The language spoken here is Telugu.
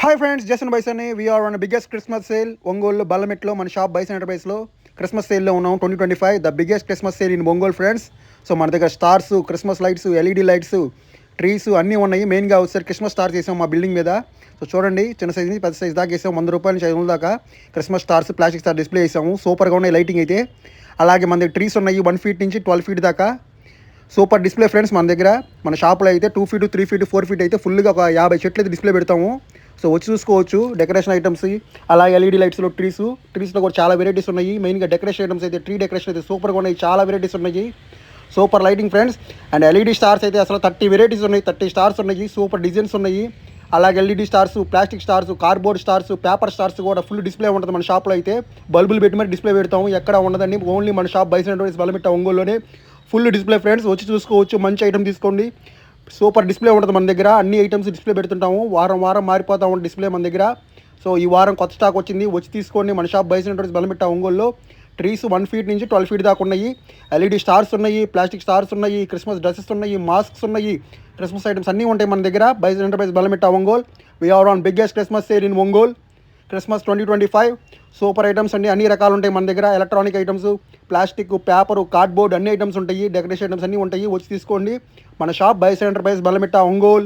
Hi friends, Jason Baisani. We are on biggest Christmas sale Ongole బల్లమెట్లో మన షాప్ బైసన్ ఎంటర్ప్రైజ్లో క్రిస్మస్ సేల్లో ఉన్నాం. 2025 the biggest Christmas sale in Ongole friends. So మన దగ్గర stars, Christmas lights, LED lights, trees అన్నీ ఉన్నాయి. మెయిన్గా వచ్చేసరికి క్రిస్మస్ స్టార్స్ వేసాం మా బిల్డింగ్ మీద. సో చూడండి, చిన్న సైజ్ నుంచి పెద్ద సైజ్ దాకా వేసాం. 100 రూపాయల నుంచి 500 దాకా Christmas stars, plastic star display వేసాము. సూపర్గా ఉన్నాయి లైటింగ్ అయితే. అలాగే మన దగ్గర ట్రీస్ ఉన్నాయి 1 ఫీట్ నుంచి 12 ఫీట్ దాకా. Super display friends. మన దగ్గర మన షాప్లో అయితే 2 ఫీట్, 3 ఫీట్, 4 ఫీట్ అయితే ఫుల్గా ఒక 50 చెట్లు అయితే డిస్ప్లే పెడతాము. సో వచ్చి చూసుకోవచ్చు. డెకరేషన్ ఐటమ్స్, అలాగే ఎల్ఈడి లైట్స్లో ట్రీస్లో కూడా చాలా వెరైటీస్ ఉన్నాయి. మెయిన్గా డెకరేషన్ ఐటమ్స్ అయితే ట్రీ డెకరేషన్ అయితే సూపర్గా ఉన్నాయి. చాలా వెరైటీస్ ఉన్నాయి. Super lighting friends. And LED stars అయితే అసలు 30 వెరైటీస్ ఉన్నాయి. 30 స్టార్స్ ఉన్నాయి. సూపర్ డిజైన్స్ ఉన్నాయి. అలాగే LED stars, plastic stars, cardboard stars, paper stars కూడా ఫుల్ డిస్ప్లే ఉంటుంది మన షాప్లో అయితే. బల్బులు పెట్టి మరి డిస్ప్లే పెడతాము. ఎక్కడ ఉండదండి, ఓన్లీ మన షాప్ బైసన్ ఎంటర్ప్రైజ్ బల్లమెట్ట ఒంగోలులోనే ఫుల్ డిస్ప్లే ఫ్రెండ్స్. వచ్చి చూసుకోవచ్చు. మంచి ఐటమ్ తీసుకోండి. సూపర్ డిస్ప్లే ఉంటుంది మన దగ్గర. అన్ని ఐటమ్స్ డిస్ప్లే పెడుతుంటాము. వారం వారం మారిపోతూ ఉంటుంది డిస్ప్లే మన దగ్గర. సో ఈ వారం కొత్త స్టాక్ వచ్చింది. వచ్చి తీసుకోండి. మన షాప్ బైసన్ ఎంటర్ప్రైజ్ బల్లమెట్ట ఒంగోలులో. ట్రీస్ 1 ఫీట్ నుంచి 12 ఫీట్ దాకా ఉన్నాయి. ఎల్ఈడి స్టార్స్ ఉన్నాయి, ప్లాస్టిక్ స్టార్స్ ఉన్నాయి, క్రిస్మస్ డ్రెస్సెస్ ఉన్నాయి, మాస్క్స్ ఉన్నాయి. క్రిస్మస్ ఐటమ్స్ అన్నీ ఉంటాయి మన దగ్గర. Bison Enterprise Ballametta Ongole. We're on biggest Christmas sale in Ongole. Christmas 2025 super items అండి. అన్ని రకాలు ఉంటాయి మన దగ్గర. Electronic items, plastic, paper, cardboard అన్ని ఐటమ్స్ ఉంటాయి. డెకరేషన్ ఐటమ్స్ అన్నీ ఉంటాయి. వచ్చి తీసుకోండి. మన shop Bison Enterprise Ballametta Ongole.